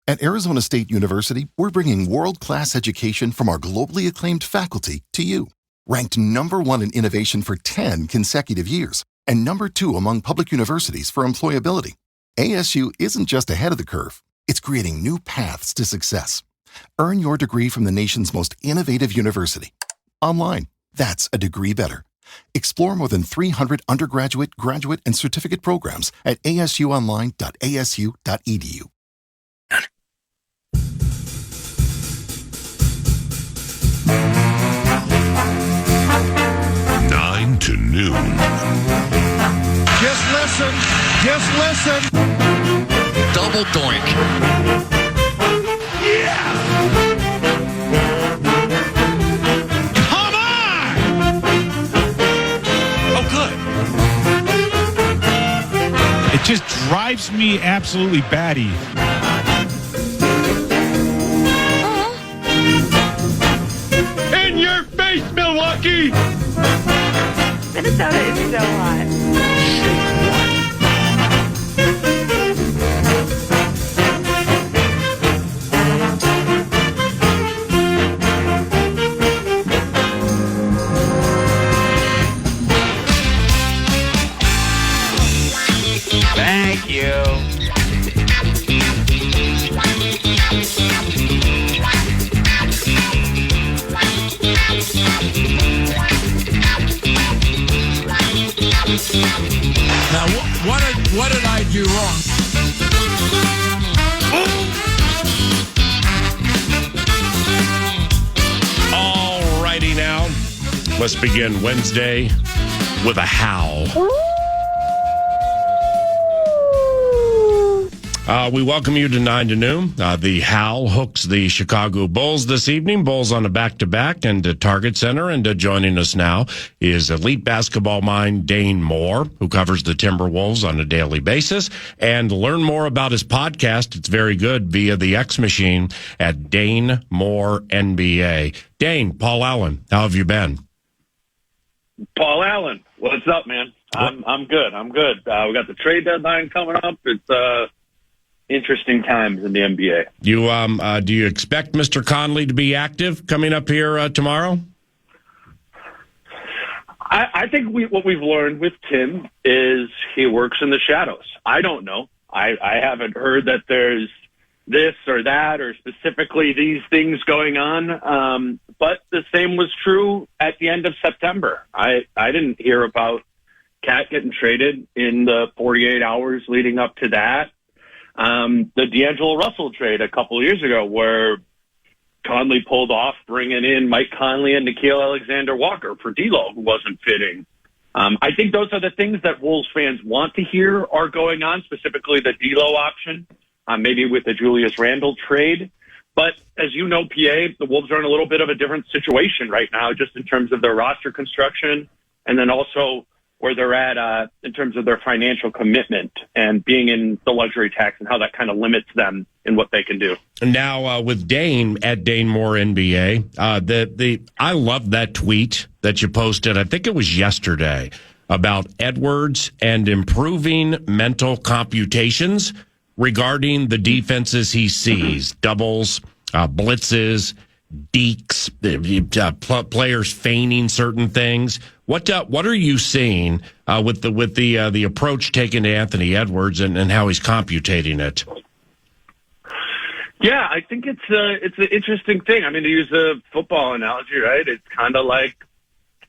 At Arizona State University, we're bringing world-class education from our globally acclaimed faculty to you. Ranked #1 in innovation for 10 consecutive years and #2 among public universities for employability. ASU isn't just ahead of the curve, it's creating new paths to success. Earn your degree from the nation's most innovative university. Online, that's a degree better. Explore more than 300 undergraduate, graduate, and certificate programs at asuonline.asu.edu. 9 to noon. Just listen. Just listen. Double doink. Yeah! Come on! Oh, good. It just drives me absolutely batty. In your face, Milwaukee! Minnesota is so hot. Thank you. Now, what did I do wrong? All righty now. Let's begin Wednesday with a howl. We welcome you to 9 to noon. The Howl hooks the Chicago Bulls this evening. Bulls on a back-to-back and a Target Center. And joining us now is elite basketball mind Dane Moore, who covers the Timberwolves on a daily basis. And learn more about his podcast. It's very good via the X Machine at Dane Moore NBA. Dane, Paul Allen, how have you been? Paul Allen, what's up, man? I'm good. We got the trade deadline coming up. It's interesting times in the NBA. You do you expect Mr. Conley to be active coming up here tomorrow? I think what we've learned with Tim is he works in the shadows. I don't know. I haven't heard that there's this or that or specifically these things going on. But the same was true at the end of September. I didn't hear about Cat getting traded in the 48 hours leading up to that. The D'Angelo Russell trade a couple of years ago where Conley pulled off bringing in Mike Conley and Nickeil Alexander-Walker for D'Lo, who wasn't fitting. I think those are the things that Wolves fans want to hear are going on, specifically the D'Lo option, maybe with the Julius Randle trade. But as you know, PA, the Wolves are in a little bit of a different situation right now, just in terms of their roster construction and then also where they're at in terms of their financial commitment and being in the luxury tax and how that kind of limits them in what they can do. Now, with Dane at Dane Moore NBA, I love that tweet that you posted. I think it was yesterday about Edwards and improving mental computations regarding the defenses he sees, doubles, blitzes, deeks, players feigning certain things. What are you seeing with the approach taken to Anthony Edwards and how he's computating it? Yeah, I think it's an interesting thing. I mean, to use a football analogy, right? It's kind of like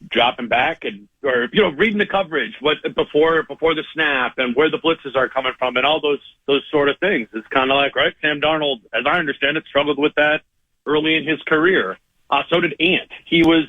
dropping back or reading the coverage before the snap and where the blitzes are coming from and all those sort of things. It's kind of like, right, Sam Darnold, as I understand it, struggled with that early in his career. So did Ant. He was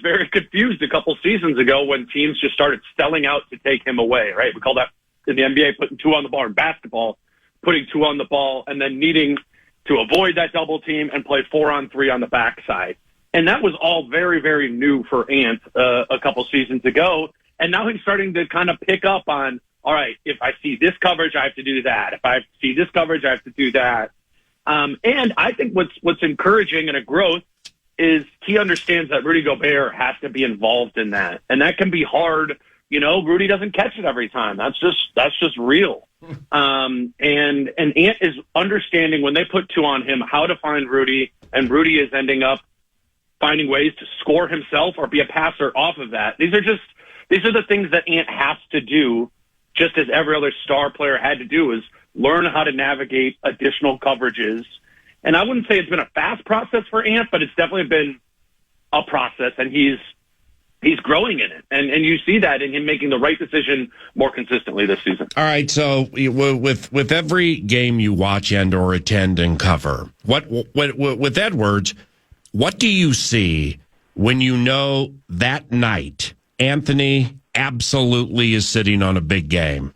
very confused a couple seasons ago when teams just started selling out to take him away, right? We call that in the NBA putting two on the ball, in basketball, putting two on the ball and then needing to avoid that double team and play 4-on-3 on the backside. And that was all very, very new for Ant a couple seasons ago. And now he's starting to kind of pick up on, all right, if I see this coverage, I have to do that. If I see this coverage, I have to do that. And I think what's encouraging and a growth is he understands that Rudy Gobert has to be involved in that. And that can be hard. Rudy doesn't catch it every time. That's just real. And Ant is understanding when they put 2 on him how to find Rudy, and Rudy is ending up finding ways to score himself or be a passer off of that. These are the things that Ant has to do, just as every other star player had to do, is learn how to navigate additional coverages. And I wouldn't say it's been a fast process for Ant, but it's definitely been a process, and he's growing in it. And you see that in him making the right decision more consistently this season. All right, so with every game you watch and or attend and cover, what with Edwards, what do you see when you know that night Anthony absolutely is sitting on a big game?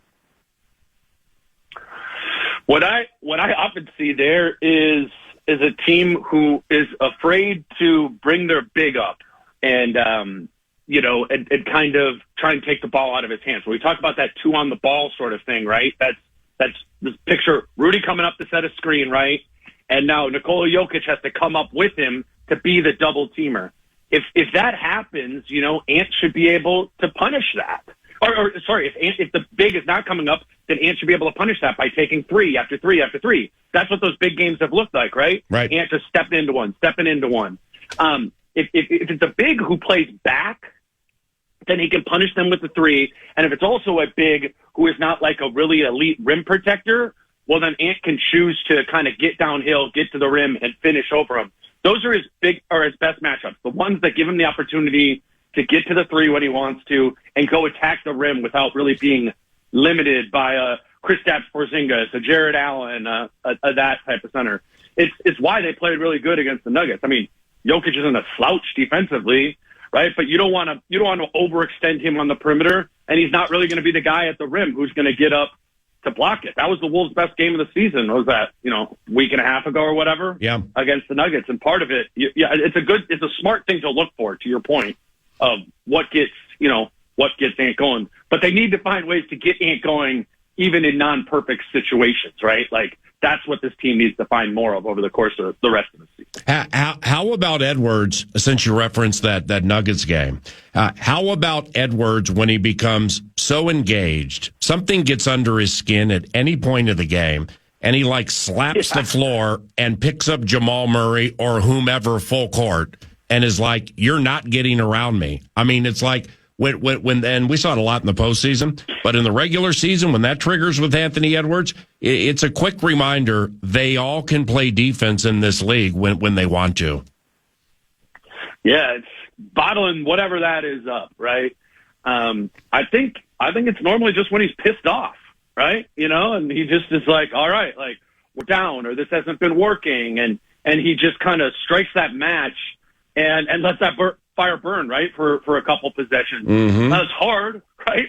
What I often see there is a team who is afraid to bring their big up and and kind of try and take the ball out of his hands. When we talk about that 2 on the ball sort of thing, right? That's this picture, Rudy coming up to set a screen, right? And now Nikola Jokic has to come up with him to be the double teamer. If that happens, Ant should be able to punish that. Or sorry, if the big is not coming up, then Ant should be able to punish that by taking 3 after 3 after 3. That's what those big games have looked like, right? Right. Ant just stepping into one. If it's a big who plays back, then he can punish them with the 3. And if it's also a big who is not like a really elite rim protector, well, then Ant can choose to kind of get downhill, get to the rim, and finish over him. Those are his best matchups. The ones that give him the opportunity to get to the 3 when he wants to and go attack the rim without really being limited by a Kristaps Porzingis, a Jared Allen, that type of center. It's why they played really good against the Nuggets. I mean, Jokic isn't a slouch defensively, right? But you don't want to overextend him on the perimeter, and he's not really going to be the guy at the rim who's going to get up to block it. That was the Wolves' best game of the season. Was that week and a half ago or whatever? Yeah, against the Nuggets. And part of it, it's a smart thing to look for. To your point of what gets Ant going, but they need to find ways to get Ant going even in non-perfect situations, right? Like that's what this team needs to find more of over the course of the rest of the season. How about Edwards, since you referenced that Nuggets game? How about Edwards when he becomes so engaged, something gets under his skin at any point of the game, and he slaps the floor and picks up Jamal Murray or whomever full court and is like, you're not getting around me. I mean, it's like, when and we saw it a lot in the postseason, but in the regular season, when that triggers with Anthony Edwards, it's a quick reminder they all can play defense in this league when they want to. Yeah, it's bottling whatever that is up, right? I think it's normally just when he's pissed off, right? And he just is like, all right, we're down, or this hasn't been working, and he just kind of strikes that match and lets that fire burn, right, for a couple possessions. Mm-hmm. That's hard, right?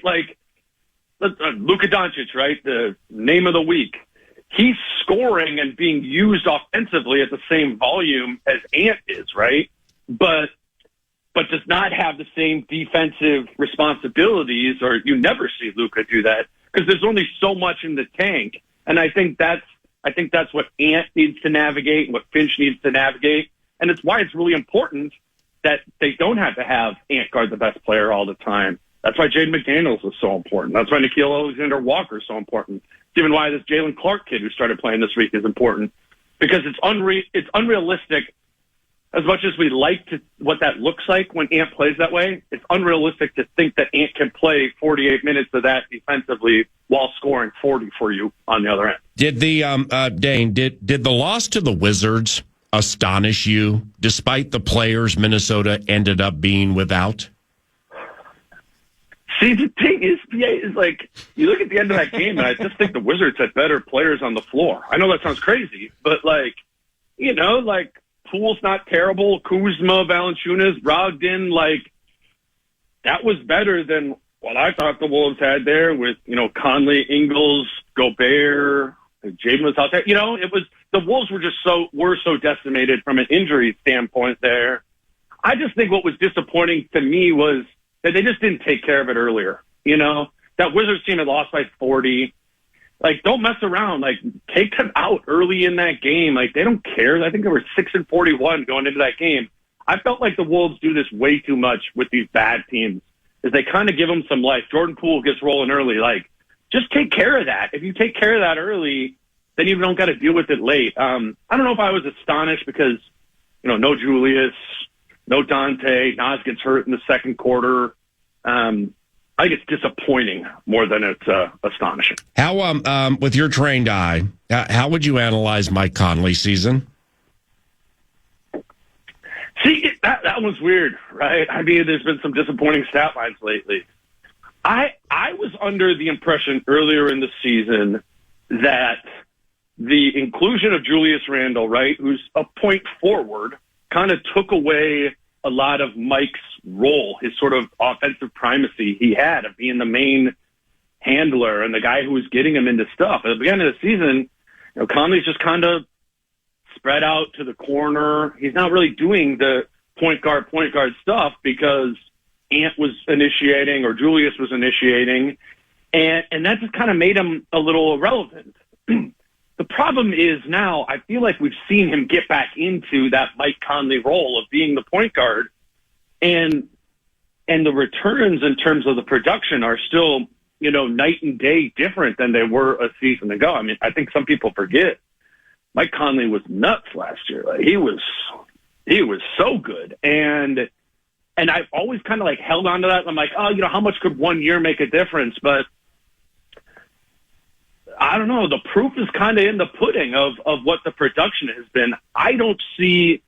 Luka Doncic, right, the name of the week. He's scoring and being used offensively at the same volume as Ant is, right? But does not have the same defensive responsibilities, or you never see Luka do that because there's only so much in the tank. And I think that's what Ant needs to navigate and what Finch needs to navigate. And it's why it's really important that they don't have to have Ant guard the best player all the time. That's why Jaden McDaniels is so important. That's why Nickeil Alexander-Walker is so important. It's even why this Jalen Clark kid who started playing this week is important, because it's unrealistic. As much as we like what that looks like when Ant plays that way, it's unrealistic to think that Ant can play 48 minutes of that defensively while scoring 40 for you on the other end. Did Dane, did the loss to the Wizards astonish you, despite the players Minnesota ended up being without? See, the thing is, you look at the end of that game, and I just think the Wizards had better players on the floor. I know that sounds crazy, but Poole's not terrible. Kuzma, Valanciunas, Brogdon, that was better than what I thought the Wolves had there with, Conley, Ingles, Gobert, Jaden was out there. It was, the Wolves were so decimated from an injury standpoint there. I just think what was disappointing to me was that they just didn't take care of it earlier. That Wizards team had lost by 40. Don't mess around. Take them out early in that game. They don't care. I think they were 6-41 going into that game. I felt like the Wolves do this way too much with these bad teams, is they kind of give them some life. Jordan Poole gets rolling early. just take care of that. If you take care of that early, then you don't got to deal with it late. I don't know if I was astonished because, no Julius, no Dante, Nas gets hurt in the second quarter. I think it's disappointing more than it's astonishing. How, with your trained eye, how would you analyze Mike Conley's season? See, that was weird, right? I mean, there's been some disappointing stat lines lately. I was under the impression earlier in the season that the inclusion of Julius Randle, right, who's a point forward, kind of took away a lot of Mike's role, his sort of offensive primacy he had of being the main handler and the guy who was getting him into stuff. At the beginning of the season, Conley's just kind of spread out to the corner. He's not really doing the point guard stuff because Ant was initiating or Julius was initiating, and that just kind of made him a little irrelevant. The problem is now I feel like we've seen him get back into that Mike Conley role of being the point guard, and the returns in terms of the production are still, night and day different than they were a season ago. I mean, I think some people forget Mike Conley was nuts last year. Like, he was so good, and I've always kind of like held on to that. I'm like, how much could 1 year make a difference? But I don't know. The proof is kind of in the pudding of what the production has been. I don't see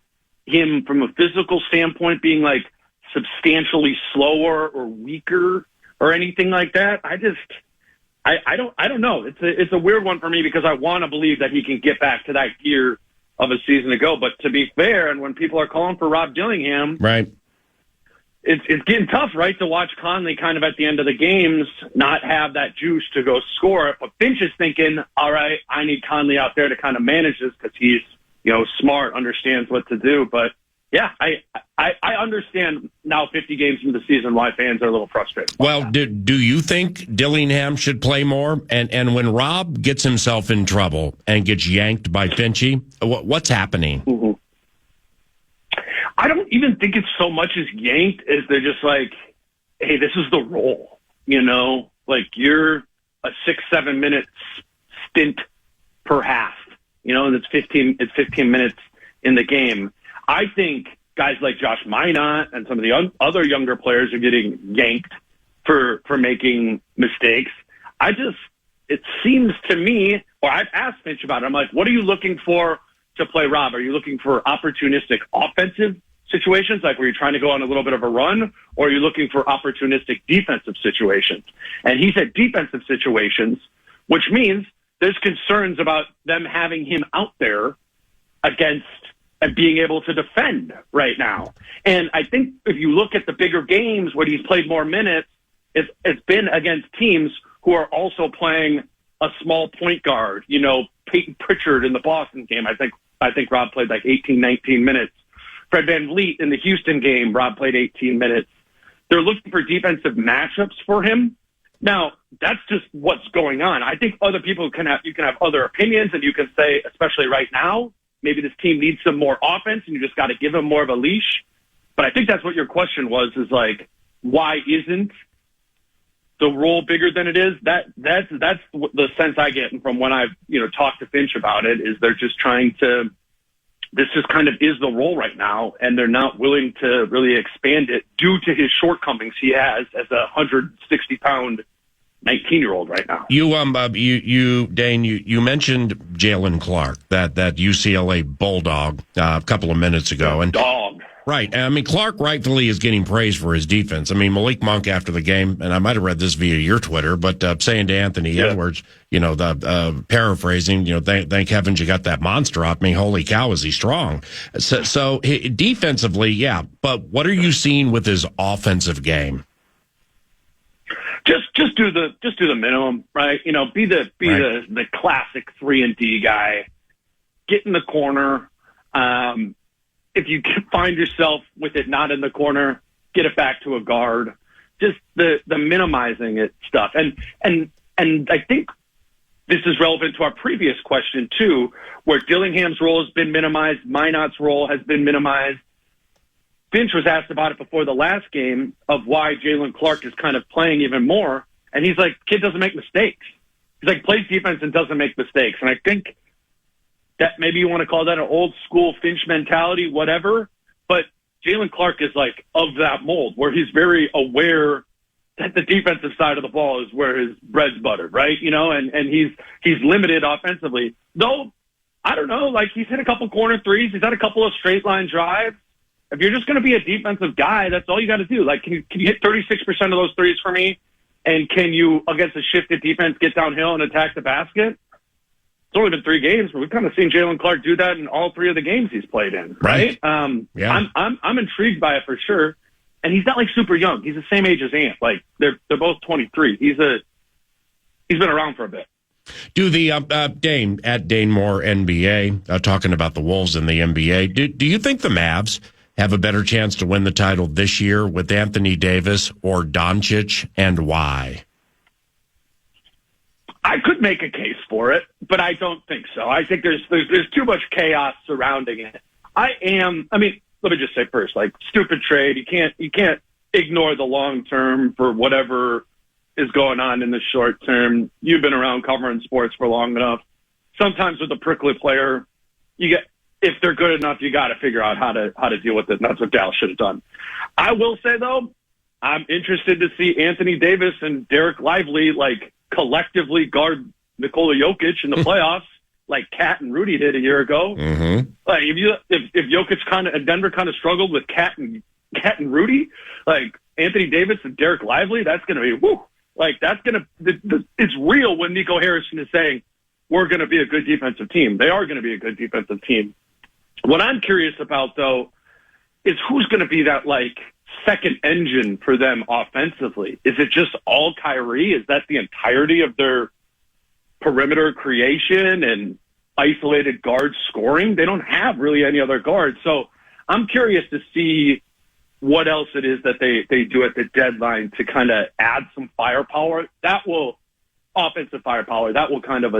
him from a physical standpoint being like substantially slower or weaker or anything like that. I don't know. It's a weird one for me because I want to believe that he can get back to that gear of a season ago. But to be fair, and when people are calling for Rob Dillingham, right, it's getting tough, right, to watch Conley kind of at the end of the games not have that juice to go score it. But Finch is thinking, all right, I need Conley out there to kind of manage this because he's, smart, understands what to do. But, yeah, I understand now 50 games into the season why fans are a little frustrated. Well, do you think Dillingham should play more? And when Rob gets himself in trouble and gets yanked by Finchy, what's happening? Mm-hmm. I don't even think it's so much as yanked as they're just like, hey, this is the role, like you're a 6-7 minute stint per half, and it's 15 minutes in the game. I think guys like Josh Minot and some of the other younger players are getting yanked for making mistakes. It seems to me, or I've asked Finch about it, I'm like, what are you looking for to play Rob? Are you looking for opportunistic offensive situations, like where you're trying to go on a little bit of a run, or are you looking for opportunistic defensive situations? And he said defensive situations, which means there's concerns about them having him out there against and being able to defend right now. And I think if you look at the bigger games where he's played more minutes, it's been against teams who are also playing a small point guard. Peyton Pritchard in the Boston game, I think Rob played like 18, 19 minutes. Fred VanVleet in the Houston game, Rob played 18 minutes. They're looking for defensive matchups for him. Now, that's just what's going on. I think other people you can have other opinions, and you can say, especially right now, maybe this team needs some more offense, and you just got to give them more of a leash. But I think that's what your question was, is like, why isn't the role bigger than it is? That's the sense I get from when I've talked to Finch about it, is they're just trying to. This just kind of is the role right now, and they're not willing to really expand it due to his shortcomings he has as a 160-pound 19-year-old right now. Dane, you mentioned Jalen Clark, that UCLA Bulldog, a couple of minutes ago, and dog. Right. I mean, Clark rightfully is getting praise for his defense. I mean, Malik Monk after the game, and I might have read this via your Twitter, but saying to Anthony Edwards, paraphrasing, thank heavens you got that monster off me. Holy cow, is he strong? So defensively, yeah. But what are you seeing with his offensive game? Just do the minimum, right? Be the classic 3-and-D guy. Get in the corner. If you find yourself with it not in the corner, get it back to a guard. Just the minimizing it stuff. And I think this is relevant to our previous question too, where Dillingham's role has been minimized, Minot's role has been minimized. Finch was asked about it before the last game of why Jalen Clark is kind of playing even more. And he's like, kid doesn't make mistakes. He's like, plays defense and doesn't make mistakes. And I think that maybe you want to call that an old school Finch mentality, whatever. But Jalen Clark is like of that mold where he's very aware that the defensive side of the ball is where his bread's buttered, right? You know, and he's limited offensively. Though, I don't know, like he's hit a couple corner threes. He's had a couple of straight line drives. If you're just going to be a defensive guy, that's all you got to do. Like, can you hit 36% of those threes for me? And can you, against a shifted defense, get downhill and attack the basket? It's only been 3 games, but we've kind of seen Jalen Clark do that in all 3 of the games he's played in, right? Yeah. I'm intrigued by it for sure. And he's not like super young. He's the same age as Ant. Like they're both 23. He's been around for a bit. Do the Dane at Dane Moore NBA talking about the Wolves in the NBA? Do you think the Mavs have a better chance to win the title this year with Anthony Davis or Doncic, and why? I could make a case for it, but I don't think so. I think there's too much chaos surrounding it. Let me just say first, like, stupid trade. You can't ignore the long term for whatever is going on in the short term. You've been around covering sports for long enough. Sometimes with a prickly player, if they're good enough, you got to figure out how to deal with it. And that's what Dallas should have done. I will say though, I'm interested to see Anthony Davis and Derek Lively like collectively guard Nikola Jokic in the playoffs. Like Cat and Rudy did a year ago. Mm-hmm. Like if Jokic and Denver kind of struggled with Cat and Rudy, like Anthony Davis and Derek Lively, that's going to be woo. Like that's going to it's real when Nico Harrison is saying we're going to be a good defensive team. They are going to be a good defensive team. What I'm curious about though is who's going to be that like second engine for them offensively. Is it just all Kyrie? Is that the entirety of their perimeter creation and isolated guard scoring? They don't have really any other guards. So I'm curious to see what else it is that they do at the deadline to kind of add some firepower. Offensive firepower, that will kind of,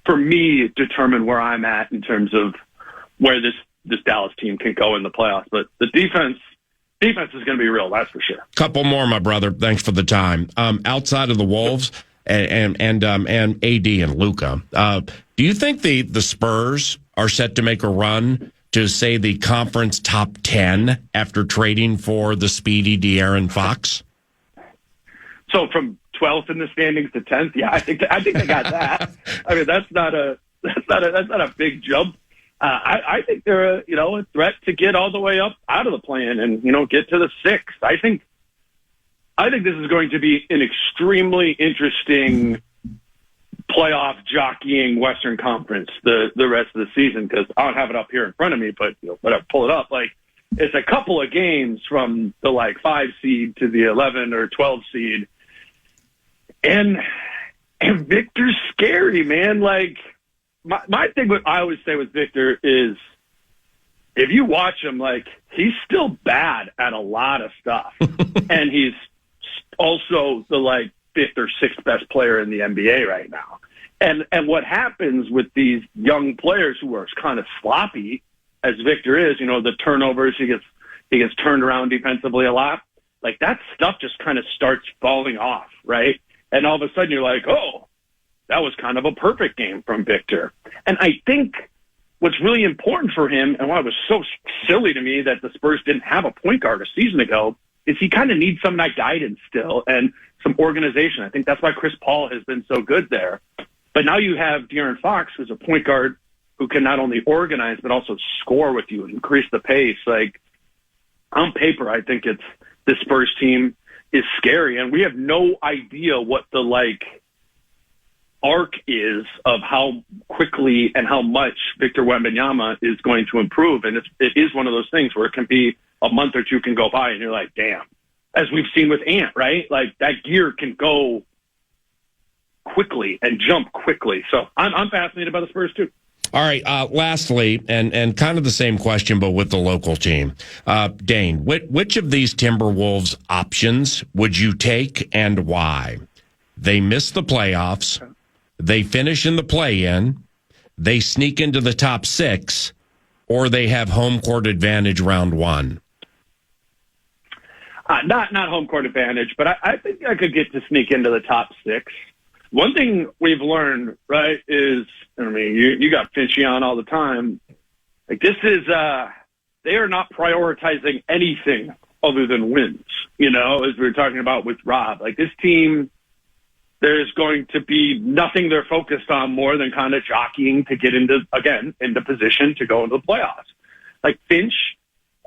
for me, determine where I'm at in terms of where this Dallas team can go in the playoffs. But the defense is going to be real, that's for sure. Couple more, my brother. Thanks for the time. Outside of the Wolves, and AD and Luka. Do you think the Spurs are set to make a run to, say, the conference top 10 after trading for the speedy De'Aaron Fox? So from 12th in the standings to 10th, yeah, I think they got that. I mean, that's not a big jump. I think they're a threat to get all the way up out of the play-in and get to the 6th. I think this is going to be an extremely interesting playoff jockeying Western Conference the rest of the season, because I don't have it up here in front of me, but whatever, pull it up. Like, it's a couple of games from the 5 seed to the 11 or 12 seed, and Victor's scary, man. Like my thing, what I always say with Victor is, if you watch him, like, he's still bad at a lot of stuff, and he's also the 5th or 6th best player in the NBA right now. And what happens with these young players who are kind of sloppy, as Victor is, the turnovers, he gets turned around defensively a lot. Like, that stuff just kind of starts falling off, right? And all of a sudden you're like, oh, that was kind of a perfect game from Victor. And I think what's really important for him, and why it was so silly to me that the Spurs didn't have a point guard a season ago, is he kind of needs some of that guidance still and some organization. I think that's why Chris Paul has been so good there. But now you have De'Aaron Fox, who's a point guard who can not only organize but also score with you and increase the pace. Like, on paper, I think the Spurs team is scary, and we have no idea what the arc is of how quickly and how much Victor Wembanyama is going to improve. And it is one of those things where it can be a month or two can go by and you're like, damn, as we've seen with Ant, right? Like, that gear can go quickly and jump quickly. So I'm fascinated by the Spurs too. All right. Lastly, and kind of the same question, but with the local team, Dane, which of these Timberwolves options would you take and why? They miss the playoffs. They finish in the play-in. They sneak into the top 6, or they have home court advantage round 1. Not home court advantage, but I think I could get to sneak into the top 6. One thing we've learned, right, is, I mean, you got Finchy on all the time. Like, this is, they are not prioritizing anything other than wins, as we were talking about with Rob. Like, this team, there's going to be nothing they're focused on more than kind of jockeying to get into position to go into the playoffs. Like, Finch,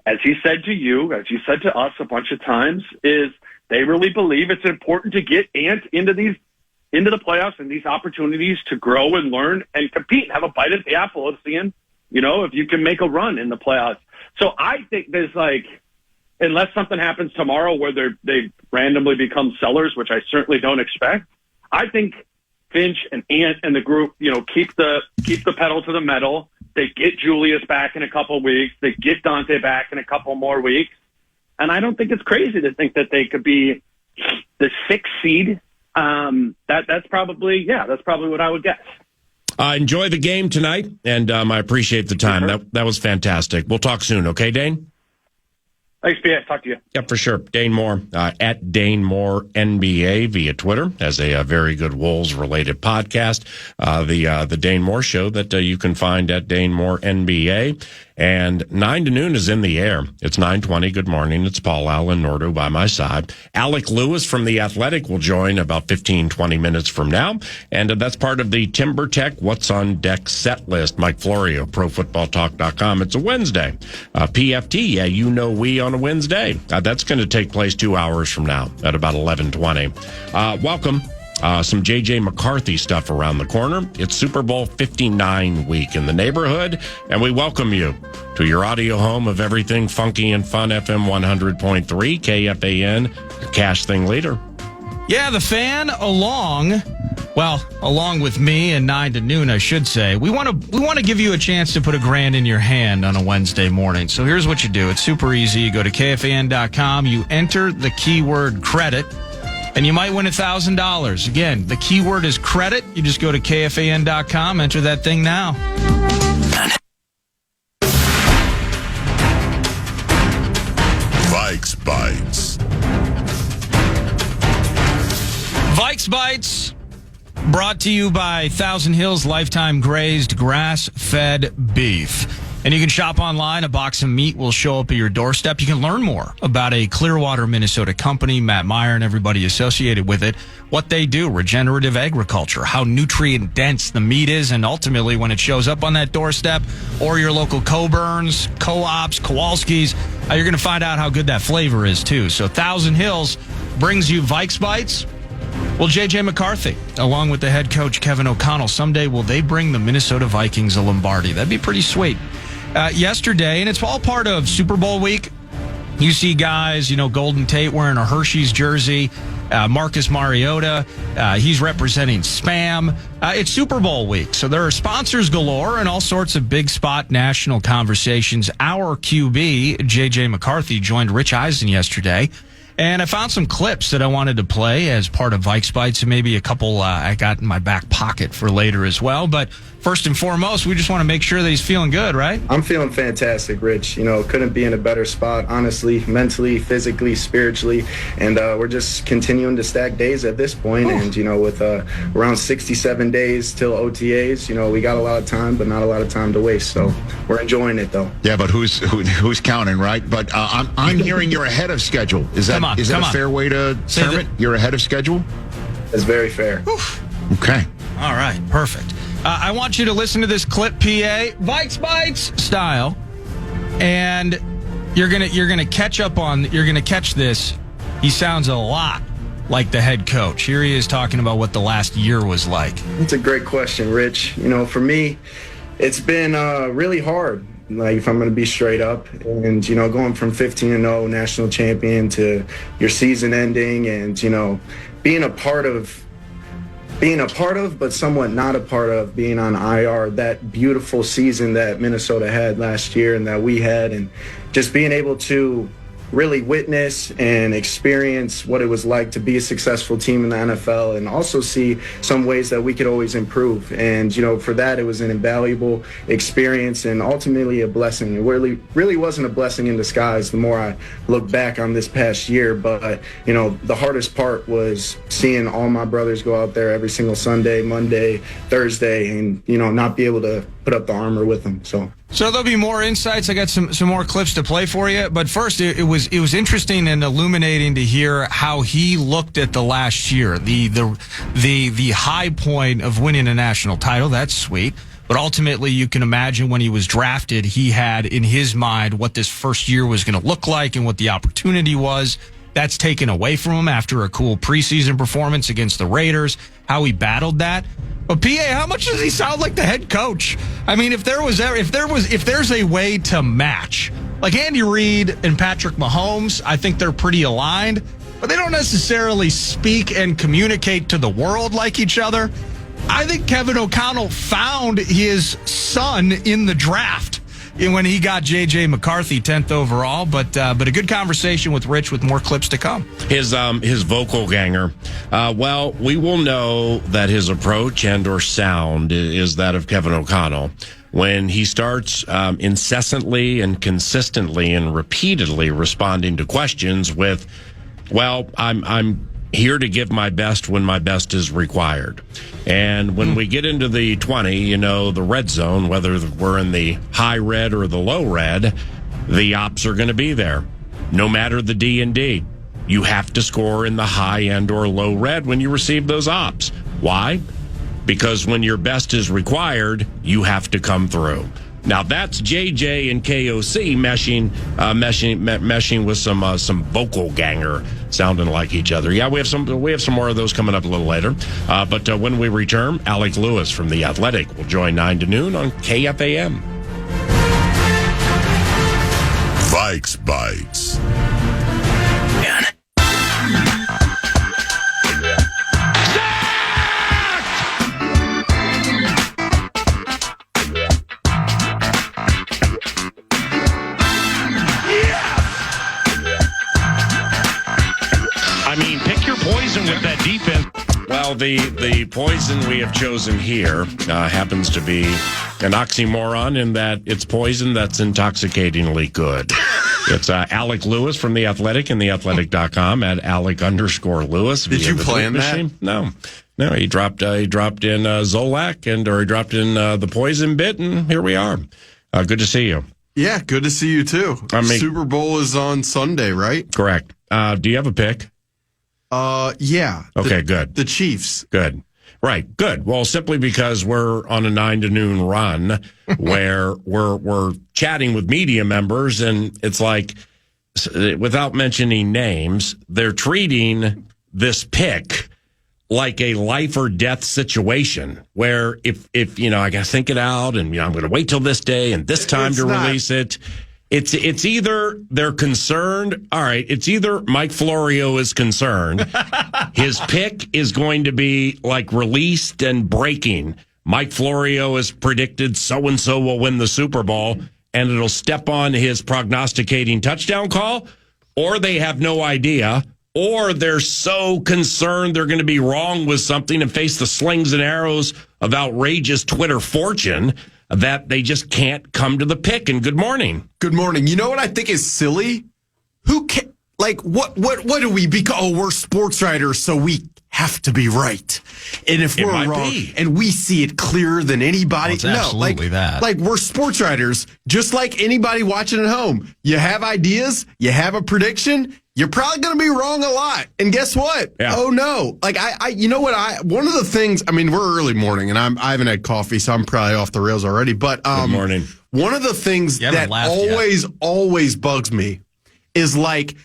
as he said to you, as he said to us a bunch of times, is they really believe it's important to get Ant into the playoffs and these opportunities to grow and learn and compete and have a bite at the apple of seeing, if you can make a run in the playoffs. So I think there's unless something happens tomorrow where they randomly become sellers, which I certainly don't expect, I think Finch and Ant and the group, keep the pedal to the metal. They get Julius back in a couple of weeks. They get Dante back in a couple more weeks. And I don't think it's crazy to think that they could be the 6th seed. That's probably what I would guess. Enjoy the game tonight, and I appreciate the time. Sure. That was fantastic. We'll talk soon, okay, Dane? Thanks, BS. Talk to you. Yeah, for sure. Dane Moore, at Dane Moore NBA via Twitter, has a very good Wolves-related podcast, the Dane Moore Show that you can find at Dane Moore NBA. And 9 to noon is in the air. It's 9:20. Good morning. It's Paul Allen Nordo by my side. Alec Lewis from The Athletic will join about 15, 20 minutes from now. And that's part of the Timber Tech What's on Deck set list. Mike Florio, ProFootballTalk.com. It's a Wednesday. PFT, we on a Wednesday. That's going to take place 2 hours from now at about 11:20. Welcome. Some J.J. McCarthy stuff around the corner. It's Super Bowl 59 week in the neighborhood, and we welcome you to your audio home of everything funky and fun, FM 100.3, KFAN, your cash thing leader. Yeah, the fan along with me and 9 to noon, I should say. We want to give you a chance to put $1,000 in your hand on a Wednesday morning. So here's what you do. It's super easy. You go to KFAN.com, you enter the keyword credit, and you might win $1,000. Again, the keyword is credit. You just go to KFAN.com, enter that thing now. Vikes Bites. Vikes Bites, brought to you by Thousand Hills Lifetime Grazed Grass-Fed Beef. And you can shop online. A box of meat will show up at your doorstep. You can learn more about a Clearwater, Minnesota company, Matt Meyer and everybody associated with it, what they do, regenerative agriculture, how nutrient-dense the meat is, and ultimately when it shows up on that doorstep or your local Coburns, Co-ops, Kowalski's, you're going to find out how good that flavor is, too. So Thousand Hills brings you Vikes Bites. Well, J.J. McCarthy, along with the head coach Kevin O'Connell, someday will they bring the Minnesota Vikings a Lombardi? That'd be pretty sweet. Yesterday, and it's all part of Super Bowl week, you see guys, Golden Tate wearing a Hershey's jersey, Marcus Mariota, he's representing Spam. It's Super Bowl week, so there are sponsors galore and all sorts of big spot national conversations. Our QB, J.J. McCarthy, joined Rich Eisen yesterday. And I found some clips that I wanted to play as part of Vikes Bites, and maybe a couple I got in my back pocket for later as well. But first and foremost, we just want to make sure that he's feeling good, right? I'm feeling fantastic, Rich. Couldn't be in a better spot, honestly, mentally, physically, spiritually. And we're just continuing to stack days at this point. Ooh. And, with around 67 days till OTAs, we got a lot of time, but not a lot of time to waste. So we're enjoying it, though. Yeah, but who's counting, right? But I'm hearing you're ahead of schedule. Is that a fair way to term it? You're ahead of schedule? That's very fair. Oof. Okay. All right, perfect. I want you to listen to this clip, PA, Vikes Bites style, and you're gonna catch this. He sounds a lot like the head coach. Here he is talking about what the last year was like. It's a great question, Rich. For me, it's been really hard. Like, if I'm going to be straight up, and going from 15-0 national champion to your season ending, and being a part of, but somewhat not a part of, being on IR, that beautiful season that Minnesota had last year and that we had, and just being able to really witness and experience what it was like to be a successful team in the NFL, and also see some ways that we could always improve. And, for that, it was an invaluable experience and ultimately a blessing. It really wasn't a blessing in disguise the more I look back on this past year. But, the hardest part was seeing all my brothers go out there every single Sunday, Monday, Thursday, and, not be able to put up the armor with them. So there'll be more insights. I got some more clips to play for you. But first, it was interesting and illuminating to hear how he looked at the last year, the high point of winning a national title. That's sweet. But ultimately, you can imagine when he was drafted, he had in his mind what this first year was going to look like and what the opportunity was. That's taken away from him after a cool preseason performance against the Raiders, how he battled that. But PA, how much does he sound like the head coach? I mean, if there's a way to match, like Andy Reid and Patrick Mahomes, I think they're pretty aligned, but they don't necessarily speak and communicate to the world like each other. I think Kevin O'Connell found his son in the draft when he got J.J. McCarthy 10th overall, but a good conversation with Rich with more clips to come. His vocal ganger. Well, we will know that his approach and or sound is that of Kevin O'Connell when he starts incessantly and consistently and repeatedly responding to questions with, well, I'm here to give my best when my best is required. And when we get into the 20, the red zone, whether we're in the high red or the low red, the ops are going to be there. No matter the D&D, you have to score in the high end or low red when you receive those ops. Why? Because when your best is required, you have to come through. Now that's JJ and KOC meshing with some vocal ganger, sounding like each other. Yeah, we have some more of those coming up a little later. But when we return, Alec Lewis from The Athletic will join 9 to noon on KFAN. Vikes Bites. With that defense. Well, the poison we have chosen here happens to be an oxymoron in that it's poison that's intoxicatingly good. It's Alec Lewis from The Athletic and theathletic.com at Alec_Lewis. Did you plan that? No, he dropped in Zolak or he dropped in the poison bit, and here we are. Good to see you. Yeah, good to see you too. Super Bowl is on Sunday, right? Correct. Do you have a pick? Yeah. Okay, good. The Chiefs. Good. Right, good. Well, simply because we're on a 9 to noon run where we're chatting with media members, and it's like, without mentioning names, they're treating this pick like a life or death situation where if I got to think it out and I'm going to wait till this day and this time to release it. It's either they're concerned. All right, it's either Mike Florio is concerned. His pick is going to be like released and breaking. Mike Florio has predicted so-and-so will win the Super Bowl, and it'll step on his prognosticating touchdown call, or they have no idea, or they're so concerned they're going to be wrong with something and face the slings and arrows of outrageous Twitter fortune that they just can't come to the pick. And good morning. Good morning. You know what I think is silly? Who can, what do we become? Oh, we're sports writers, so we have to be right. And if we're wrong, and we see it clearer than anybody. Well, absolutely that. Like we're sports writers, just like anybody watching at home. You have ideas, you have a prediction, you're probably going to be wrong a lot. And guess what? Yeah. Oh no. Like you know what one of the things, I mean, we're early morning and I haven't had coffee, so I'm probably off the rails already, but good morning. One of the things that always bugs me is like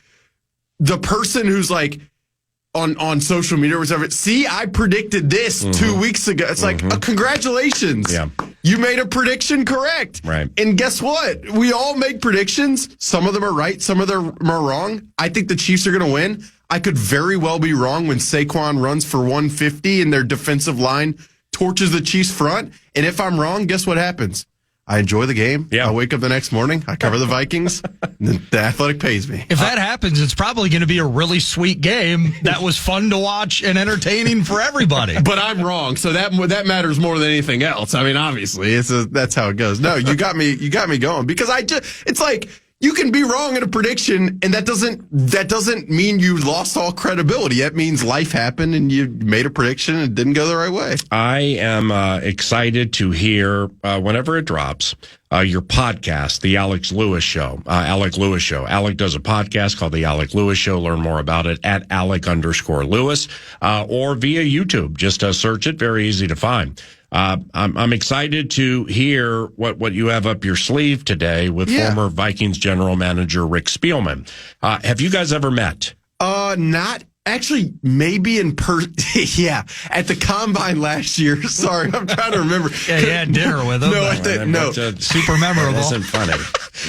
the person who's like on social media or whatever, see, I predicted this 2 weeks ago. It's like, congratulations. Yeah. You made a prediction correct. Right. And guess what? We all make predictions. Some of them are right. Some of them are wrong. I think the Chiefs are going to win. I could very well be wrong when Saquon runs for 150 and their defensive line torches the Chiefs front. And if I'm wrong, guess what happens? I enjoy the game. Yeah. I wake up the next morning. I cover the Vikings. And the Athletic pays me. If that happens, it's probably going to be a really sweet game that was fun to watch and entertaining for everybody. But I'm wrong, so that matters more than anything else. I mean, obviously, that's how it goes. No, you got me going because it's like. You can be wrong in a prediction, and that doesn't mean you lost all credibility. That means life happened, and you made a prediction and it didn't go the right way. I am excited to hear whenever it drops your podcast, the Alec Lewis Show. Alec Lewis Show. Alec does a podcast called the Alec Lewis Show. Learn more about it at Alec_Lewis or via YouTube. Just search it. Very easy to find. I'm excited to hear what you have up your sleeve today with former Vikings general manager Rick Spielman. Have you guys ever met? Not actually, maybe in person. Yeah, at the combine last year. Sorry, I'm trying to remember. Yeah, you had dinner with him. No, super memorable. That isn't funny.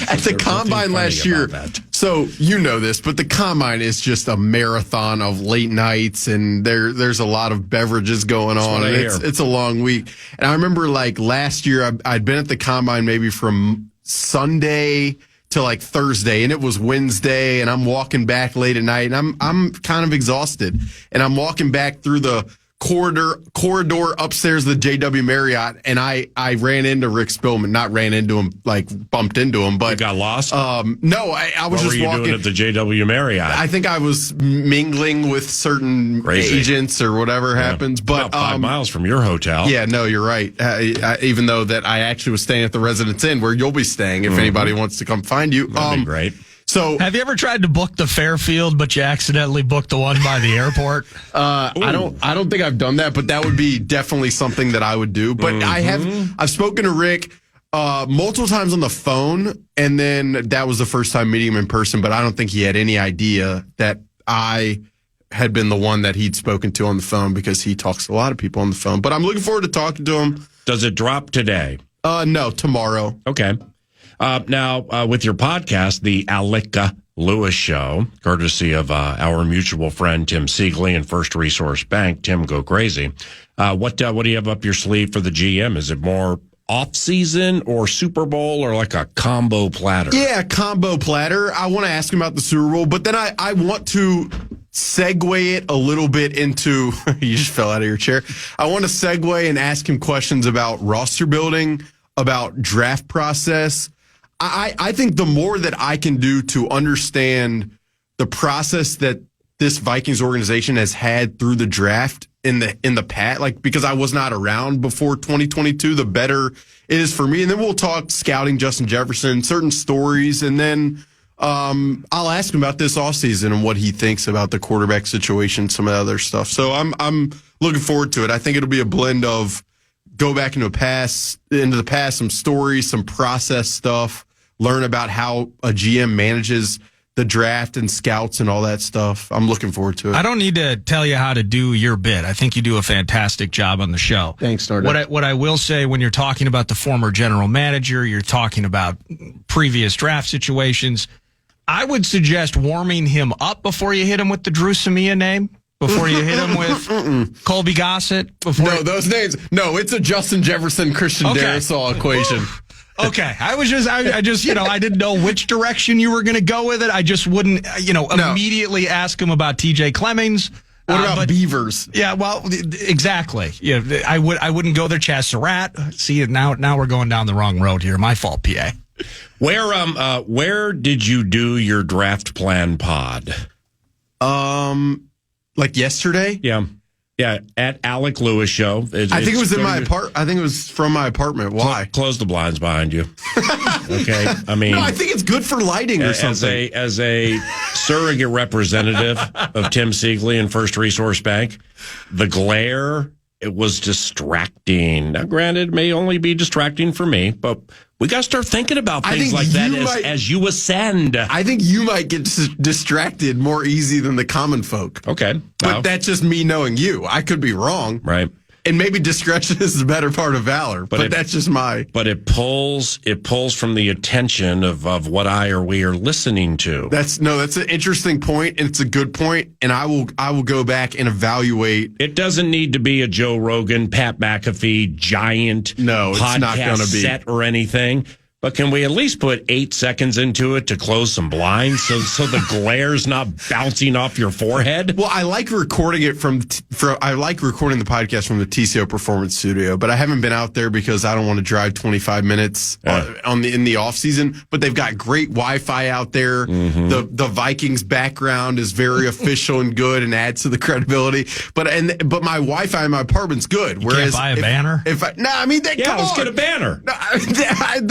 At the combine last year. So you know this, but the combine is just a marathon of late nights, and there's a lot of beverages going on. And it's a long week. And I remember like last year, I'd been at the combine maybe from Sunday to like Thursday, and it was Wednesday, and I'm walking back late at night, and I'm kind of exhausted, and I'm walking back through the corridor upstairs of the JW Marriott, and I ran into Rick Spielman. Not ran into him, like bumped into him, but you got lost. No, I was just walking. What were you doing at the JW Marriott? I think I was mingling with certain agents or whatever happens. But about 5 miles from your hotel. Yeah, no, you're right. Even though that I actually was staying at the Residence Inn, where you'll be staying if anybody wants to come find you. That'd be great. So, have you ever tried to book the Fairfield, but you accidentally booked the one by the airport? I don't think I've done that, but that would be definitely something that I would do. But I've spoken to Rick multiple times on the phone, and then that was the first time meeting him in person. But I don't think he had any idea that I had been the one that he'd spoken to on the phone, because he talks to a lot of people on the phone. But I'm looking forward to talking to him. Does it drop today? No, tomorrow. Okay. Now, with your podcast, the Alec Lewis Show, courtesy of our mutual friend Tim Siegley and First Resource Bank, Tim Go Crazy. What do you have up your sleeve for the GM? Is it more off-season or Super Bowl, or like a combo platter? Yeah, combo platter. I want to ask him about the Super Bowl, but then I want to segue it a little bit into, you just fell out of your chair. I want to segue and ask him questions about roster building, about draft process. I think the more that I can do to understand the process that this Vikings organization has had through the draft in the past, like, because I was not around before 2022, the better it is for me. And then we'll talk scouting Justin Jefferson, certain stories, and then I'll ask him about this offseason and what he thinks about the quarterback situation, some of the other stuff. So I'm looking forward to it. I think it'll be a blend of go back into the past, some stories, some process stuff, learn about how a GM manages the draft and scouts and all that stuff. I'm looking forward to it. I don't need to tell you how to do your bit. I think you do a fantastic job on the show. Thanks, Nardo. What I will say, when you're talking about the former general manager, you're talking about previous draft situations, I would suggest warming him up before you hit him with the Drew Samia name. Before you hit him with Colby Gossett? Those names. No, it's a Justin Jefferson, Christian Darrisaw equation. Okay. I just, I didn't know which direction you were going to go with it. I just wouldn't, immediately ask him about TJ Clemmings. What about Beavers? Yeah, well, exactly. Yeah, I wouldn't go there. Chaz Surratt. See, now we're going down the wrong road here. My fault, PA. Where did you do your draft plan pod? Like yesterday? Yeah, at Alec Lewis Show. I think it was in my apartment. I think it was from my apartment. Why? Close the blinds behind you. Okay, I mean, no, I think it's good for lighting or something. As a surrogate representative of Tim Siegley and First Resource Bank, the glare, it was distracting. Now, granted, it may only be distracting for me, but we got to start thinking about things like that as you ascend. I think you might get distracted more easy than the common folk. Okay. But that's just me knowing you. I could be wrong. Right. And maybe discretion is the better part of valor, but that's just my. But it pulls from the attention of what I or we are listening to. That's an interesting point, and it's a good point, and I will go back and evaluate. It doesn't need to be a Joe Rogan, Pat McAfee giant podcast it's not gonna be. Set or anything. But can we at least put 8 seconds into it to close some blinds so the glare's not bouncing off your forehead? Well, I like recording it I like recording the podcast from the TCO Performance Studio, but I haven't been out there because I don't want to drive 25 minutes in the off season. But they've got great Wi-Fi out there. Mm-hmm. The Vikings background is very official and good and adds to the credibility. But my Wi-Fi in my apartment's good. Whereas can't buy a banner? Let's get a banner. No,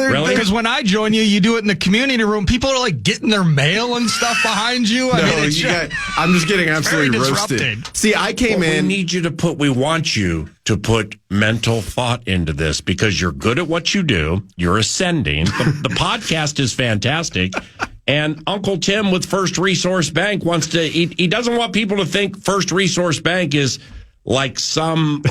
really? Because when I join you do it in the community room. People are like getting their mail and stuff behind you. I'm just getting absolutely roasted. See, I came in. We want you to put mental thought into this because you're good at what you do. You're ascending. The podcast is fantastic. And Uncle Tim with First Resource Bank wants to, he doesn't want people to think First Resource Bank is like some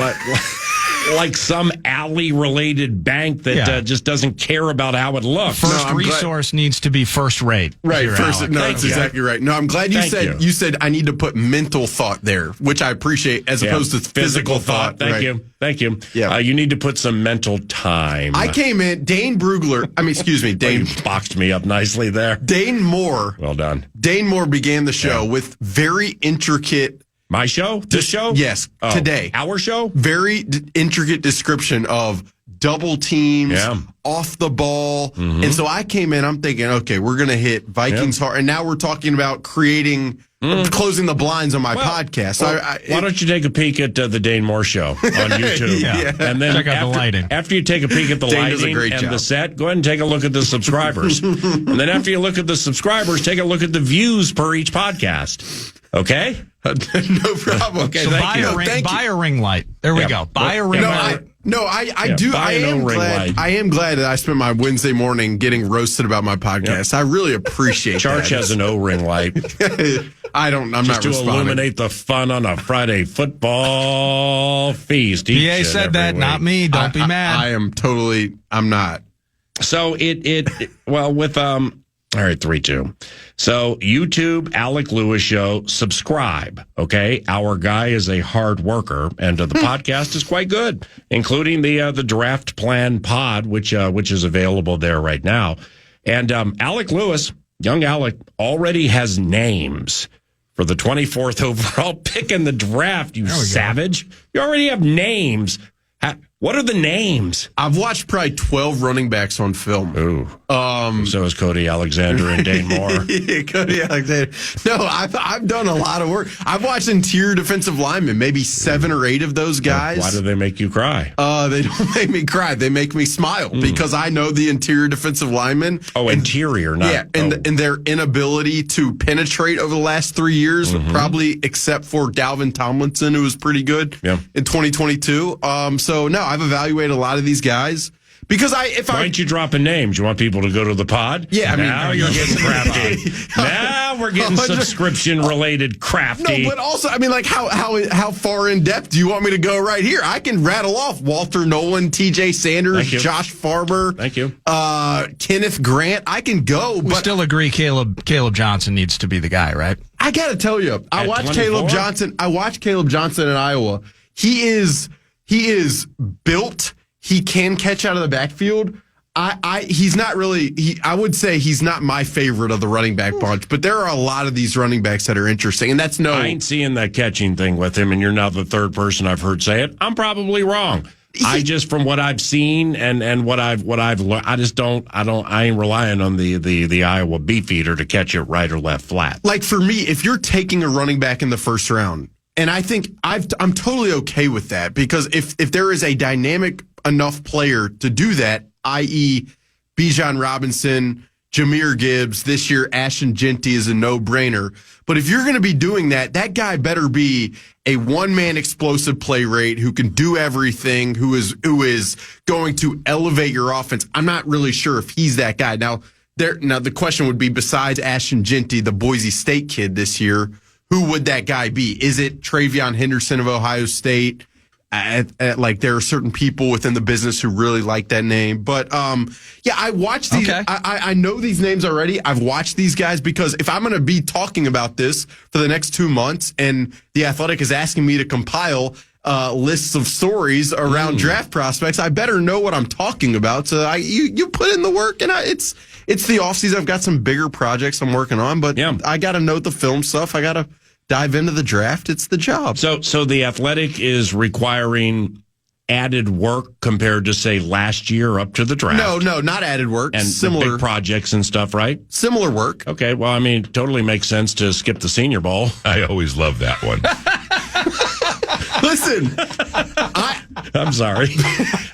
alley-related bank that just doesn't care about how it looks. First Resource needs to be first rate. Right. That's exactly right. No, I'm glad you said I need to put mental thought there, which I appreciate as opposed to physical thought. Thank you. Yeah. You need to put some mental time. I came in, Dane You boxed me up nicely there. Dane Moore. Well done. Dane Moore began the show with very intricate. My show? This show? Yes, today. Our show? Very intricate description of double teams, off the ball. Mm-hmm. And so I came in, I'm thinking, okay, we're going to hit Vikings hard. And now we're talking about closing the blinds on my podcast. Why don't you take a peek at the Dane Moore Show on YouTube? And then check out the lighting. After you take a peek at the lighting and the set, go ahead and take a look at the subscribers. And then after you look at the subscribers, take a look at the views per each podcast. Okay? No problem. Okay, so buy a ring light. There we go. Buy a ring light. I am glad that I spent my Wednesday morning getting roasted about my podcast. I really appreciate Church has an O-ring light. I'm not responding. To illuminate the fun on a Friday football feast. PA said that, not me. Don't be mad. I'm not. So all right, 3-2. So YouTube, Alec Lewis Show, subscribe, okay? Our guy is a hard worker, and the podcast is quite good, including the Draft Plan Pod, which is available there right now. And Alec Lewis, young Alec, already has names for the 24th overall pick in the draft, you savage. You already have names. What are the names? I've watched probably 12 running backs on film. Ooh. So is Cody Alexander and Dane Moore. Yeah, Cody Alexander. No, I've done a lot of work. I've watched interior defensive linemen, maybe 7 or 8 of those guys. Why do they make you cry? They don't make me cry. They make me smile because I know the interior defensive linemen. Interior, not. Yeah, and their inability to penetrate over the last 3 years, probably except for Dalvin Tomlinson, who was pretty good in 2022. So, no, I've evaluated a lot of these guys because why aren't you dropping names? You want people to go to the pod? Yeah, now you're getting crafty. Now we're getting subscription related crafty. No, but also, how far in depth do you want me to go right here? I can rattle off Walter Nolan, T.J. Sanders, Josh Farmer. Thank you. Kenneth Grant. I can go. We still agree Caleb Johnson needs to be the guy, right? I got to tell you, I watched Caleb Johnson in Iowa. He is built. He can catch out of the backfield. He's not really. I would say he's not my favorite of the running back bunch, but there are a lot of these running backs that are interesting, and that's I ain't seeing that catching thing with him, and you're now the third person I've heard say it. I'm probably wrong. I just, from what I've seen and what I've learned, I ain't relying on the Iowa beef eater to catch it right or left flat. Like for me, if you're taking a running back in the first round. And I think I'm totally okay with that because if there is a dynamic enough player to do that, i.e. Bijan Robinson, Jahmyr Gibbs, this year Ashton Jeanty is a no-brainer. But if you're going to be doing that, that guy better be a one-man explosive play rate who can do everything, who is going to elevate your offense. I'm not really sure if he's that guy. Now the question would be, besides Ashton Jeanty, the Boise State kid this year, who would that guy be? Is it Travion Henderson of Ohio State? like there are certain people within the business who really like that name. But I watched these. Okay. I know these names already. I've watched these guys because if I'm going to be talking about this for the next 2 months, and The Athletic is asking me to compile lists of stories around draft prospects, I better know what I'm talking about. So you put in the work, and it's the offseason. I've got some bigger projects I'm working on, but I got to know the film stuff. I got to dive into the draft. It's the job. So The Athletic is requiring added work compared to, say, last year up to the draft. No, not added work. And similar big projects and stuff, right? Similar work. Okay, well, I mean, totally makes sense to skip the Senior Bowl. I always love that one. Listen, I'm sorry.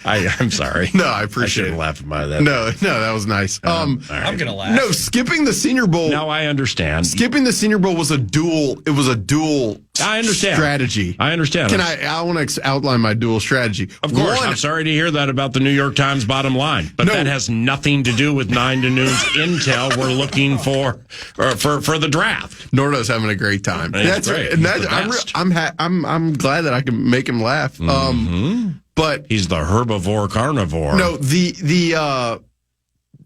I'm sorry. No, I appreciate it. Laughing by that. No, that was nice. I'm gonna laugh. No, skipping the Senior Bowl. No, I understand. Skipping the Senior Bowl was a dual. It was a dual. I understand strategy. I understand. I want to outline my dual strategy. Of course, I'm sorry to hear that about the New York Times bottom line, but that has nothing to do with 9 to Noon's intel we're looking for the draft. Nordo's having a great time. That's great. And I'm glad that I can make him laugh. But he's the herbivore carnivore. No, the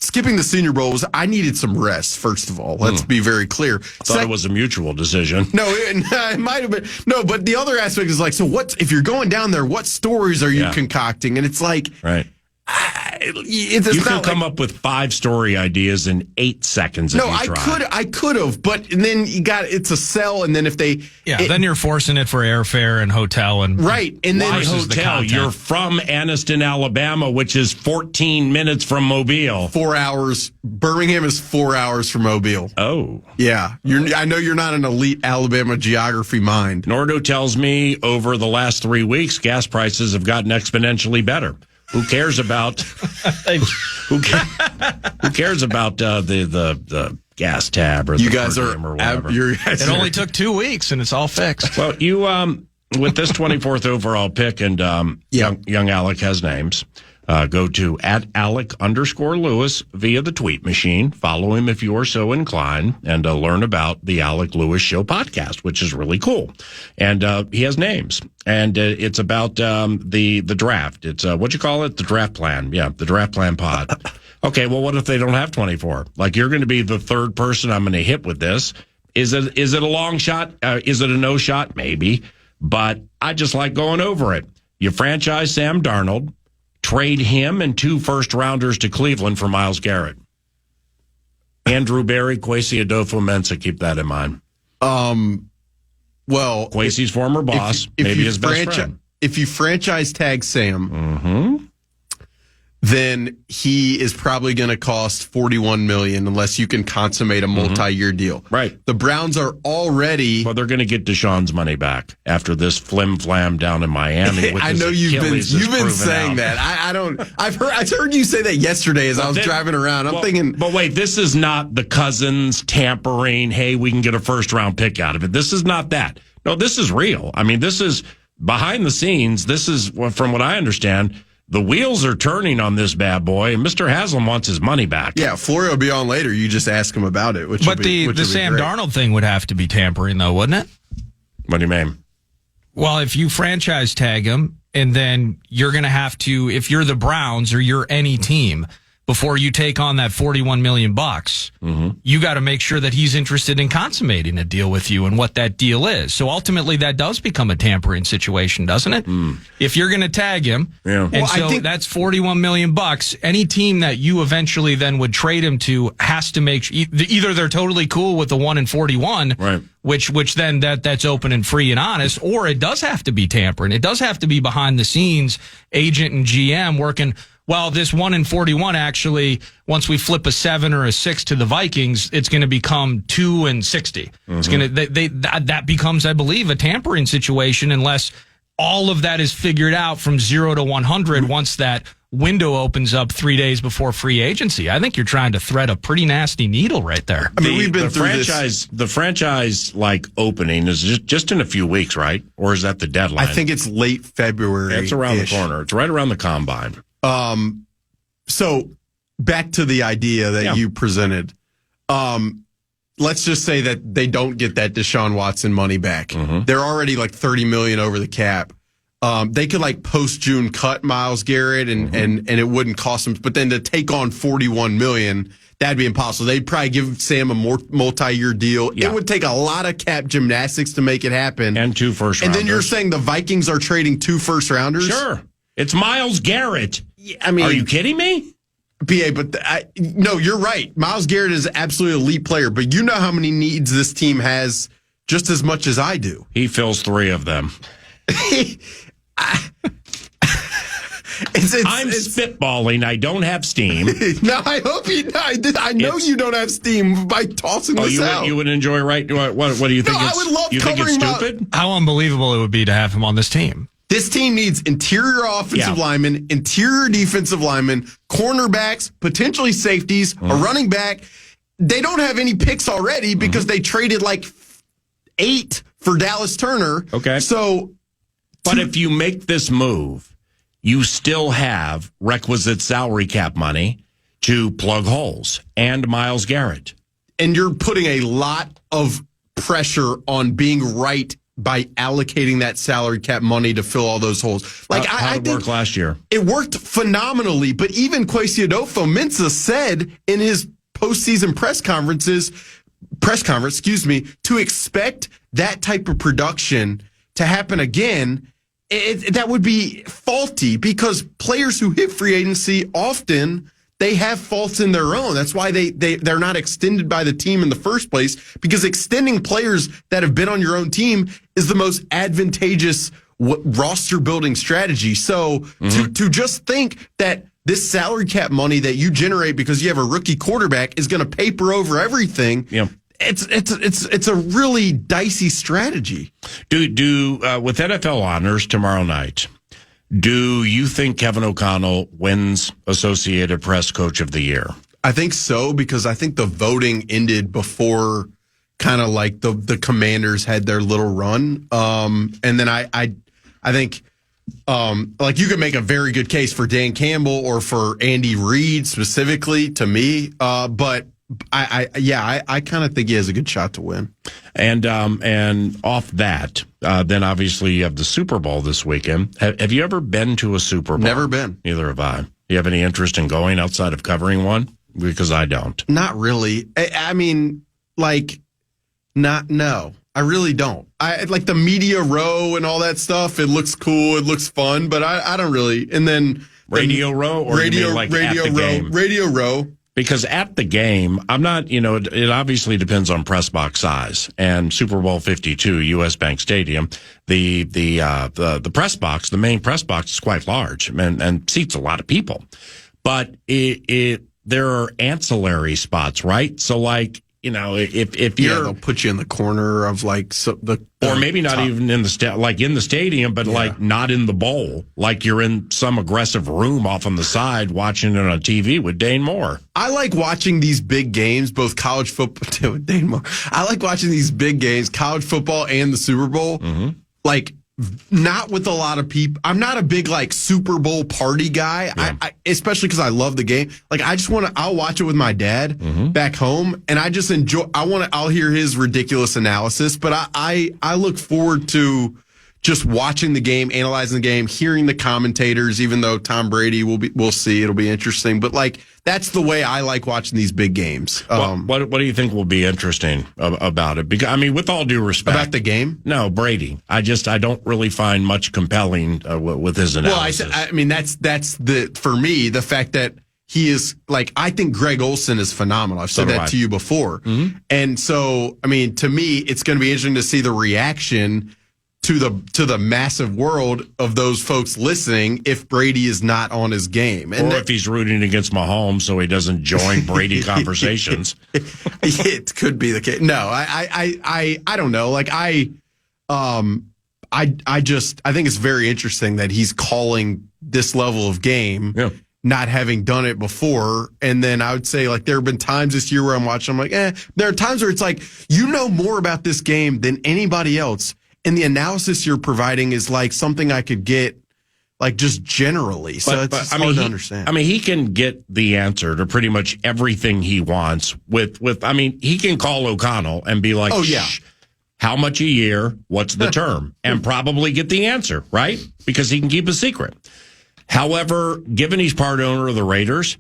skipping the Senior Bowl was I needed some rest. First of all, let's be very clear. I thought it was a mutual decision. No, it might have been. No, but the other aspect is like, so what? If you're going down there, what stories are you concocting? And it's like, right. You can come up with 5 story ideas in 8 seconds. No, I could have, but then it's a sell, and then if they, then you're forcing it for airfare and hotel and right, and then hotel. You're from Anniston, Alabama, which is 14 minutes from Mobile. 4 hours. Birmingham is 4 hours from Mobile. Oh, yeah. I know you're not an elite Alabama geography mind. Nordo tells me over the last 3 weeks, gas prices have gotten exponentially better. Who cares about who cares about the gas tab or you the guys are or whatever? It only took 2 weeks and it's all fixed. Well, you with this 24th overall pick and young Alec has names. Go to @Alec_Lewis via the tweet machine. Follow him if you are so inclined, and learn about the Alec Lewis Show podcast, which is really cool. And he has names, and it's about the draft. It's what you call it, the draft plan. Yeah, the draft plan pod. Okay, well, what if they don't have 24? Like, you're going to be the third person I'm going to hit with this. Is it a long shot? Is it a no shot? Maybe, but I just like going over it. You franchise Sam Darnold. Trade him and 2 first-rounders to Cleveland for Myles Garrett. Andrew Berry, Kwesi Adofo-Mensah, keep that in mind. Well, Kwesi's former boss, maybe his best friend. If you franchise tag Sam, then he is probably going to cost $41 million unless you can consummate a multi-year deal. Right. The Browns are already. Well, they're going to get Deshaun's money back after this flim-flam down in Miami. With I know you've been saying out. That. I don't. I heard you say that yesterday as I was driving around. I'm thinking. But wait, this is not the Cousins tampering. Hey, we can get a first-round pick out of it. This is not that. No, this is real. I mean, this is behind the scenes. This is, from what I understand, the wheels are turning on this bad boy, and Mr. Haslam wants his money back. Yeah, Florio will be on later. You just ask him about it. But the Sam Darnold thing would have to be tampering, though, wouldn't it? What do you mean? Well, if you franchise tag him, and then you're going to have to, if you're the Browns or you're any team, before you take on that $41 million, you got to make sure that he's interested in consummating a deal with you and what that deal is. So ultimately, that does become a tampering situation, doesn't it? If you're going to tag him, and I think that's $41 million. Any team that you eventually then would trade him to has to make either they're totally cool with the 1 and 41, right? Which then that's open and free and honest, or it does have to be tampering. It does have to be behind the scenes, agent and GM working. Well, this 1 and 41 actually, once we flip a 7 or a 6 to the Vikings, it's going to become 2 and 60. It's going to that becomes, I believe, a tampering situation unless all of that is figured out from 0 to 100 once that window opens up 3 days before free agency. I think you're trying to thread a pretty nasty needle right there. I mean, we've been through this. The franchise is just in a few weeks, right? Or is that the deadline? I think it's late February. It's around the corner. It's right around the combine. So back to the idea that you presented. Let's just say that they don't get that Deshaun Watson money back. They're already like $30 million over the cap. They could like post-June cut Myles Garrett and it wouldn't cost them. But then to take on $41 million, that'd be impossible. They'd probably give Sam a more multi-year deal. Yeah. It would take a lot of cap gymnastics to make it happen. And 2 first-rounders. And then you're saying the Vikings are trading 2 first-rounders? Sure. It's Myles Garrett. I mean, are you kidding me? PA, but no, you're right. Myles Garrett is an absolutely elite player, but you know how many needs this team has just as much as I do. He fills 3 of them. I'm spitballing. I don't have steam. No, I hope you. I know you don't have steam by tossing this out. You would enjoy, right? What do you think? No, I would love you think it's stupid? How unbelievable it would be to have him on this team. This team needs interior offensive linemen, interior defensive linemen, cornerbacks, potentially safeties, a running back. They don't have any picks already because they traded like 8 for Dallas Turner. Okay. So, but if you make this move, you still have requisite salary cap money to plug holes and Myles Garrett. And you're putting a lot of pressure on being right by allocating that salary cap money to fill all those holes. Like how did it work last year? It worked phenomenally, but even Kwesi Adofo-Mensah said in his postseason press conference, to expect that type of production to happen again, that would be faulty because players who hit free agency often they have faults in their own. That's why they're not extended by the team in the first place, because extending players that have been on your own team is the most advantageous roster building strategy. So to just think that this salary cap money that you generate because you have a rookie quarterback is going to paper over everything. Yeah. It's a really dicey strategy. Do with NFL honors tomorrow night, do you think Kevin O'Connell wins Associated Press Coach of the Year? I think so, because I think the voting ended before kind of like the Commanders had their little run. And then I think like you could make a very good case for Dan Campbell or for Andy Reid specifically to me. But I kind of think he has a good shot to win. And off that, then obviously you have the Super Bowl this weekend. Have you ever been to a Super Bowl? Never been. Neither have I. Do you have any interest in going outside of covering one? Because I don't. Not really. I mean, like, no. I really don't. I like the media row and all that stuff. It looks cool. It looks fun, but I don't really. And then Radio row or radio at the game? Radio row. Because at the game, I'm not, it obviously depends on press box size. And Super Bowl 52, US Bank Stadium, the press box, the main press box is quite large and seats a lot of people. But there are ancillary spots, right? So like, if you're, they'll put you in the corner of like or maybe not top. even in the stadium, but like not in the bowl, like you're in some aggressive room off on the side watching it on TV with Dane Moore. I like watching these big games, both college football with Dane Moore. I like watching these big games, college football and the Super Bowl. Like not with a lot of people. I'm not a big like Super Bowl party guy, I especially because I love the game. Like I'll watch it with my dad back home, and I just enjoy. I'll hear his ridiculous analysis, but I look forward to just watching the game, analyzing the game, hearing the commentators. Even though Tom Brady we'll see, it'll be interesting. But like that's the way I like watching these big games. What do you think will be interesting about it? Because I mean, with all due respect, about the game, no Brady. I don't really find much compelling with his analysis. Well, I mean that's for me the fact that he is like I think Greg Olsen is phenomenal. I've said that to you before, and so I mean to me it's going to be interesting to see the reaction to the massive world of those folks listening if Brady is not on his game. And or if he's rooting against Mahomes so he doesn't join Brady conversations. It could be the case. No, I don't know. Like I think it's very interesting that he's calling this level of game, not having done it before. And then I would say like there have been times this year where I'm watching, I'm like, there are times where it's like, you know more about this game than anybody else. And the analysis you're providing is like something I could get, like just generally. So it's hard to understand. I mean, he can get the answer to pretty much everything he wants with. I mean, he can call O'Connell and be like, how much a year, what's the term, and probably get the answer, right? Because he can keep a secret. However, given he's part owner of the Raiders,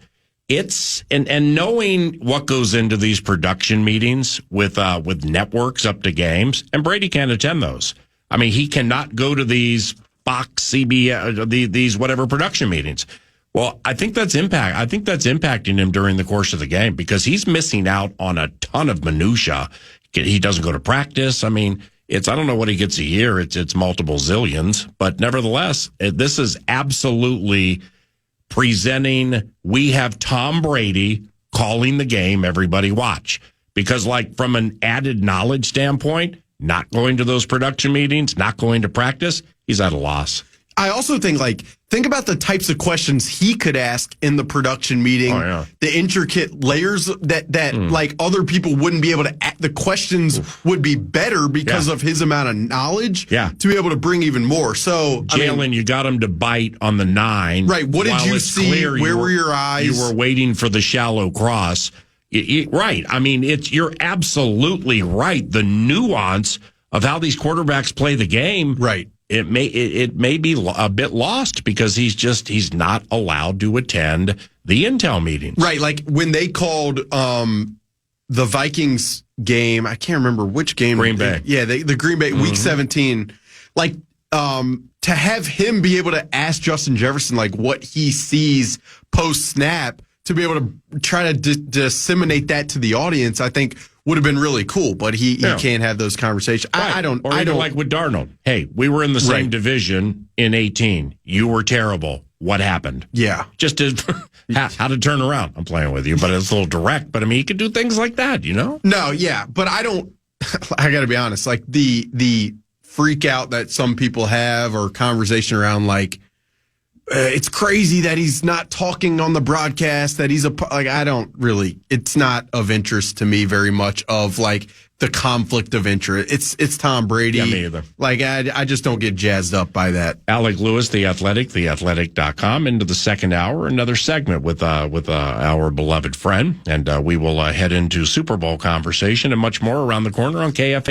it's and knowing what goes into these production meetings with networks up to games, and Brady can't attend those. I mean, he cannot go to these Fox, CBS, these whatever production meetings. Well, I think that's impacting him during the course of the game because he's missing out on a ton of minutia. He doesn't go to practice. I mean, I don't know what he gets a year. It's multiple zillions, but nevertheless, this is absolutely presenting. We have Tom Brady calling the game. Everybody watch, because like from an added knowledge standpoint, not going to those production meetings, not going to practice, he's at a loss. I also think think about the types of questions he could ask in the production meeting, the intricate layers that like other people wouldn't be able to, the questions would be better because of his amount of knowledge to be able to bring even more. So, Jalen, you got him to bite on the 9. Right. What did you see? Where were your eyes? You were waiting for the shallow cross. Right. I mean, you're absolutely right. The nuance of how these quarterbacks play the game. Right. It may be a bit lost because he's not allowed to attend the intel meetings. Right, like when they called the Vikings game, I can't remember which game. Green Bay. Yeah, the Green Bay, Week 17. Like, to have him be able to ask Justin Jefferson, like, what he sees post-snap, to be able to try to disseminate that to the audience, I think would have been really cool, but he can't have those conversations. Right. I don't like with Darnold. Hey, we were in the same division in 18. You were terrible. What happened? Yeah. Just how to turn around. I'm playing with you, but it's a little direct. But I mean, he could do things like that, you know? No, yeah, but I don't. I got to be honest. Like the freak out that some people have, or conversation around like, it's crazy that he's not talking on the broadcast, that he's I don't really, it's not of interest to me very much of like the conflict of interest. It's Tom Brady. Yeah, me either. Like, I just don't get jazzed up by that. Alec Lewis, The Athletic, theathletic.com, into the second hour, another segment with our beloved friend. And we will head into Super Bowl conversation and much more around the corner on KFAN.